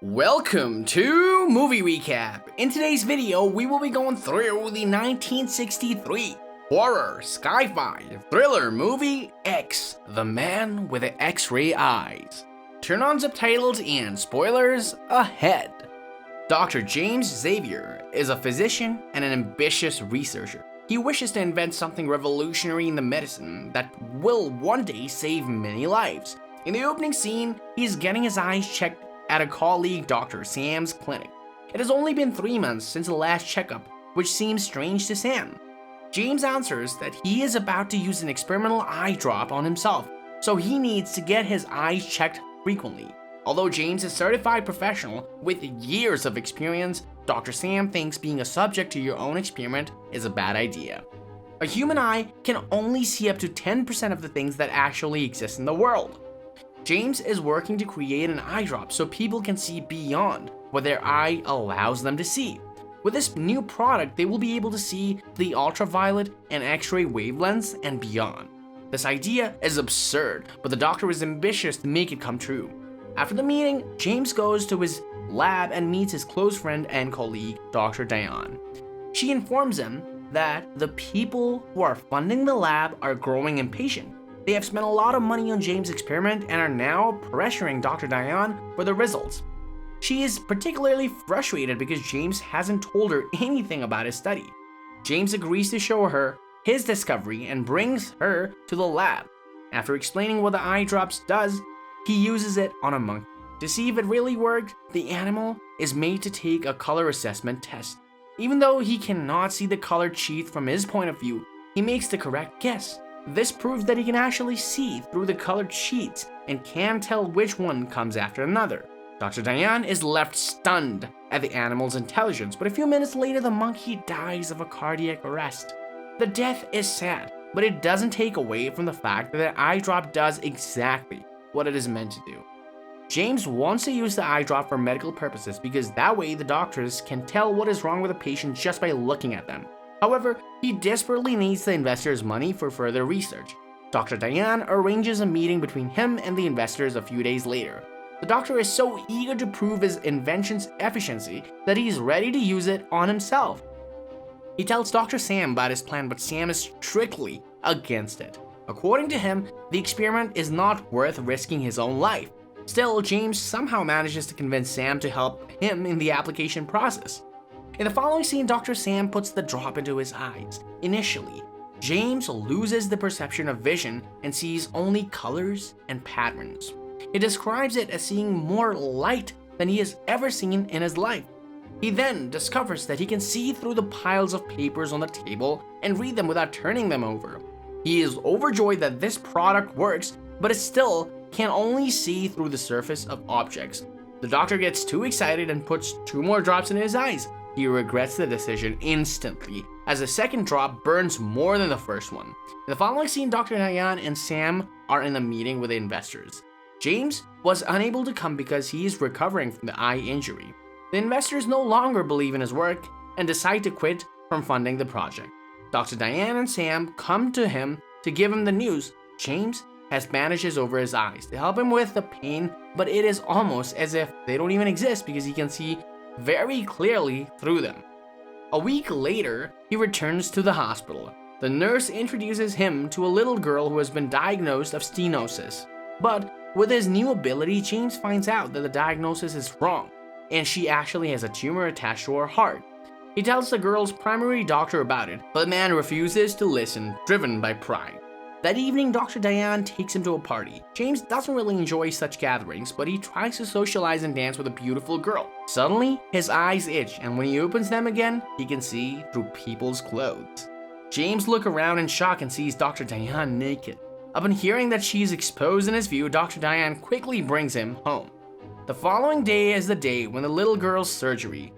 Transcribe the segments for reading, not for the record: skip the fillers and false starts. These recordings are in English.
Welcome to Movie Recap. In today's video, we will be going through the 1963 horror sci-fi thriller movie X, The Man with the Xray Eyes. Turn on subtitles and spoilers ahead. Dr. James Xavier is a physician and an ambitious researcher. He wishes to invent something revolutionary in the medicine that will one day save many lives. In the opening scene, he's getting his eyes checked at a colleague Dr. Sam's clinic. It has only been 3 months since the last checkup, which seems strange to Sam. James answers that he is about to use an experimental eye drop on himself, so he needs to get his eyes checked frequently. Although James is a certified professional with years of experience, Dr. Sam thinks being a subject to your own experiment is a bad idea. A human eye can only see up to 10% of the things that actually exist in the world. James is working to create an eye drop so people can see beyond what their eye allows them to see. With this new product, they will be able to see the ultraviolet and X-ray wavelengths and beyond. This idea is absurd, but the doctor is ambitious to make it come true. After the meeting, James goes to his lab and meets his close friend and colleague, Dr. Diane. She informs him that the people who are funding the lab are growing impatient. They have spent a lot of money on James' experiment and are now pressuring Dr. Diane for the results. She is particularly frustrated because James hasn't told her anything about his study. James agrees to show her his discovery and brings her to the lab. After explaining what the eye drops does, he uses it on a monkey. To see if it really worked, the animal is made to take a color assessment test. Even though he cannot see the colored sheet from his point of view, he makes the correct guess. This proves that he can actually see through the colored sheets and can tell which one comes after another. Dr. Diane is left stunned at the animal's intelligence, but a few minutes later the monkey dies of a cardiac arrest. The death is sad, but it doesn't take away from the fact that the eye drop does exactly what it is meant to do. James wants to use the eye drop for medical purposes because that way the doctors can tell what is wrong with a patient just by looking at them. However, he desperately needs the investors' money for further research. Dr. Diane arranges a meeting between him and the investors a few days later. The doctor is so eager to prove his invention's efficiency that he's ready to use it on himself. He tells Dr. Sam about his plan, but Sam is strictly against it. According to him, the experiment is not worth risking his own life. Still, James somehow manages to convince Sam to help him in the application process. In the following scene, Dr. Sam puts the drop into his eyes. Initially, James loses the perception of vision and sees only colors and patterns. He describes it as seeing more light than he has ever seen in his life. He then discovers that he can see through the piles of papers on the table and read them without turning them over. He is overjoyed that this product works, but it still can only see through the surface of objects. The doctor gets too excited and puts 2 more drops in his eyes. He regrets the decision instantly, as the second drop burns more than the first one. In the following scene, Dr. Diane and Sam are in a meeting with the investors. James was unable to come because he is recovering from the eye injury. The investors no longer believe in his work and decide to quit from funding the project. Dr. Diane and Sam come to him to give him the news. James has bandages over his eyes to help him with the pain, but it is almost as if they don't even exist because he can see very clearly through them. A week later, he returns to the hospital. The nurse introduces him to a little girl who has been diagnosed of stenosis. But with his new ability, James finds out that the diagnosis is wrong, and she actually has a tumor attached to her heart. He tells the girl's primary doctor about it, but the man refuses to listen, driven by pride. That evening, Dr. Diane takes him to a party. James doesn't really enjoy such gatherings, but he tries to socialize and dance with a beautiful girl. Suddenly, his eyes itch, and when he opens them again, he can see through people's clothes. James looks around in shock and sees Dr. Diane naked. Upon hearing that she is exposed in his view, Dr. Diane quickly brings him home. The following day is the day when the little girl's surgery.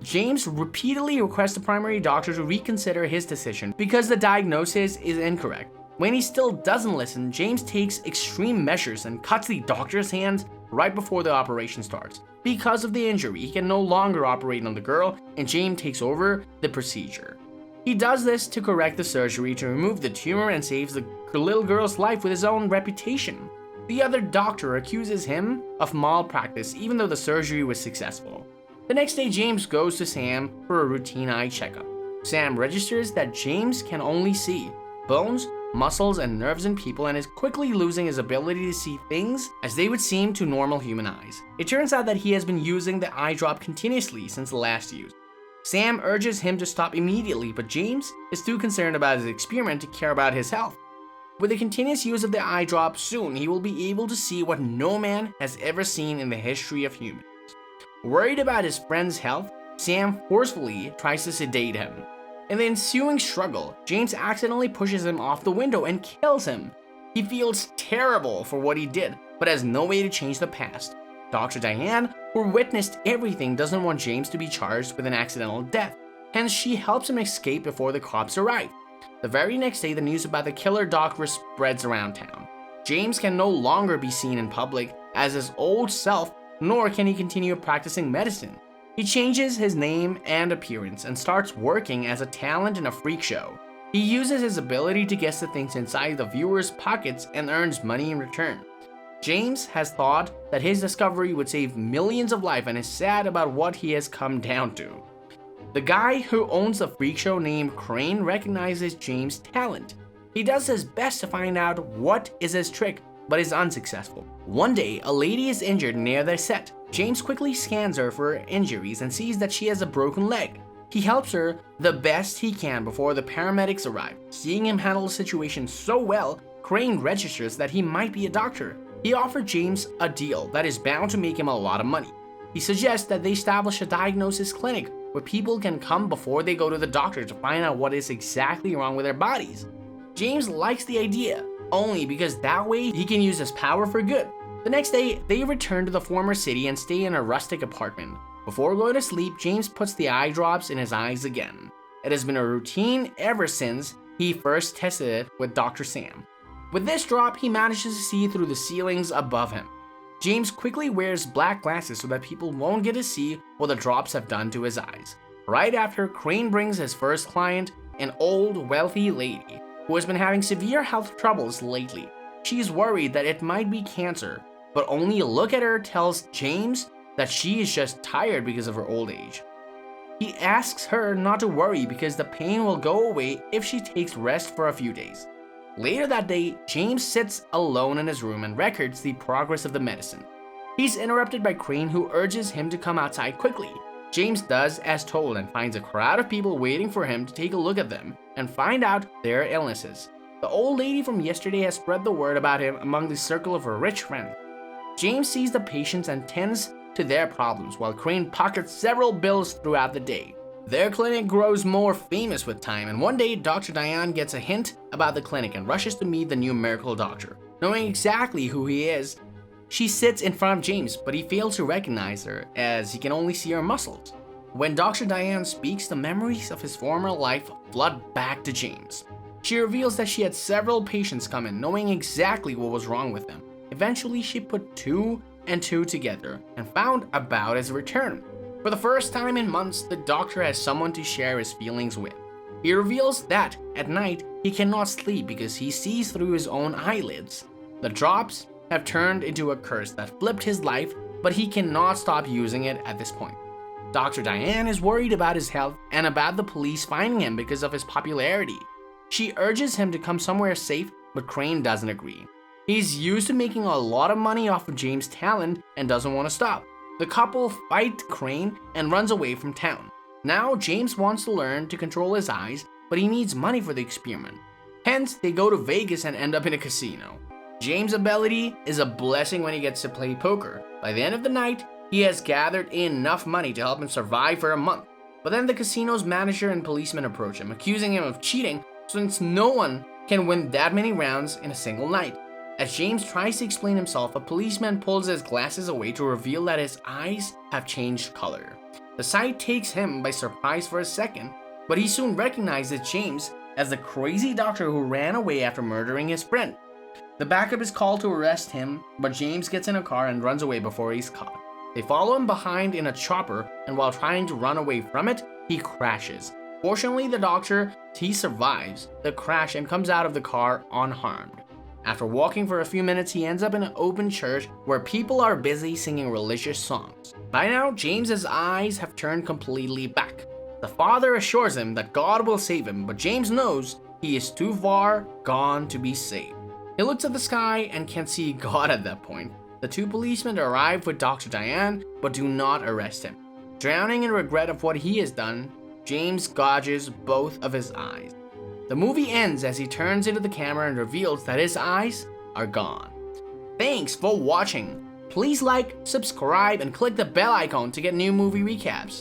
James repeatedly requests the primary doctor to reconsider his decision because the diagnosis is incorrect. When he still doesn't listen, James takes extreme measures and cuts the doctor's hands right before the operation starts. Because of the injury, he can no longer operate on the girl, and James takes over the procedure. He does this to correct the surgery to remove the tumor and saves the little girl's life with his own reputation. The other doctor accuses him of malpractice even though the surgery was successful. The next day, James goes to Sam for a routine eye checkup. Sam registers that James can only see bones, muscles, and nerves in people and is quickly losing his ability to see things as they would seem to normal human eyes. It turns out that he has been using the eye drop continuously since the last use. Sam urges him to stop immediately, but James is too concerned about his experiment to care about his health. With the continuous use of the eye drop, soon he will be able to see what no man has ever seen in the history of humans. Worried about his friend's health, Sam forcefully tries to sedate him. In the ensuing struggle, James accidentally pushes him off the window and kills him. He feels terrible for what he did, but has no way to change the past. Dr. Diane, who witnessed everything, doesn't want James to be charged with an accidental death, hence she helps him escape before the cops arrive. The very next day, the news about the killer doctor spreads around town. James can no longer be seen in public as his old self, nor can he continue practicing medicine. He changes his name and appearance and starts working as a talent in a freak show. He uses his ability to guess the things inside the viewer's pockets and earns money in return. James has thought that his discovery would save millions of lives and is sad about what he has come down to. The guy who owns the freak show named Crane recognizes James' talent. He does his best to find out what is his trick, but is unsuccessful. One day, a lady is injured near their set. James quickly scans her for injuries and sees that she has a broken leg. He helps her the best he can before the paramedics arrive. Seeing him handle the situation so well, Crane registers that he might be a doctor. He offers James a deal that is bound to make him a lot of money. He suggests that they establish a diagnosis clinic where people can come before they go to the doctor to find out what is exactly wrong with their bodies. James likes the idea, only because that way he can use his power for good. The next day, they return to the former city and stay in a rustic apartment. Before going to sleep, James puts the eye drops in his eyes again. It has been a routine ever since he first tested it with Dr. Sam. With this drop, he manages to see through the ceilings above him. James quickly wears black glasses so that people won't get to see what the drops have done to his eyes. Right after, Crane brings his first client, an old, wealthy lady who has been having severe health troubles lately. She is worried that it might be cancer, but only a look at her tells James that she is just tired because of her old age. He asks her not to worry because the pain will go away if she takes rest for a few days. Later that day, James sits alone in his room and records the progress of the medicine. He's interrupted by Crane, who urges him to come outside quickly. James does as told and finds a crowd of people waiting for him to take a look at them and find out their illnesses. The old lady from yesterday has spread the word about him among the circle of her rich friends. James sees the patients and tends to their problems, while Crane pockets several bills throughout the day. Their clinic grows more famous with time, and one day Dr. Diane gets a hint about the clinic and rushes to meet the new miracle doctor. Knowing exactly who he is, she sits in front of James, but he fails to recognize her as he can only see her muscles. When Dr. Diane speaks, the memories of his former life flood back to James. She reveals that she had several patients come in, knowing exactly what was wrong with them. Eventually, she put two and two together and found about his return. For the first time in months, the doctor has someone to share his feelings with. He reveals that at night he cannot sleep because he sees through his own eyelids. The drops have turned into a curse that flipped his life, but he cannot stop using it at this point. Dr. Diane is worried about his health and about the police finding him because of his popularity. She urges him to come somewhere safe, but Crane doesn't agree. He's used to making a lot of money off of James' talent and doesn't want to stop. The couple fight Crane and runs away from town. Now James wants to learn to control his eyes, but he needs money for the experiment. Hence, they go to Vegas and end up in a casino. James' ability is a blessing when he gets to play poker. By the end of the night, he has gathered enough money to help him survive for a month. But then the casino's manager and policeman approach him, accusing him of cheating since no one can win that many rounds in a single night. As James tries to explain himself, a policeman pulls his glasses away to reveal that his eyes have changed color. The sight takes him by surprise for a second, but he soon recognizes James as the crazy doctor who ran away after murdering his friend. The backup is called to arrest him, but James gets in a car and runs away before he's caught. They follow him behind in a chopper, and while trying to run away from it, he crashes. Fortunately, the doctor, he survives the crash and comes out of the car unharmed. After walking for a few minutes, he ends up in an open church where people are busy singing religious songs. By now, James's eyes have turned completely back. The father assures him that God will save him, but James knows he is too far gone to be saved. He looks at the sky and can't see God at that point. The two policemen arrive with Dr. Diane, but do not arrest him. Drowning in regret of what he has done, James gouges both of his eyes. The movie ends as he turns into the camera and reveals that his eyes are gone. Thanks for watching. Please like, subscribe, and click the bell icon to get new movie recaps.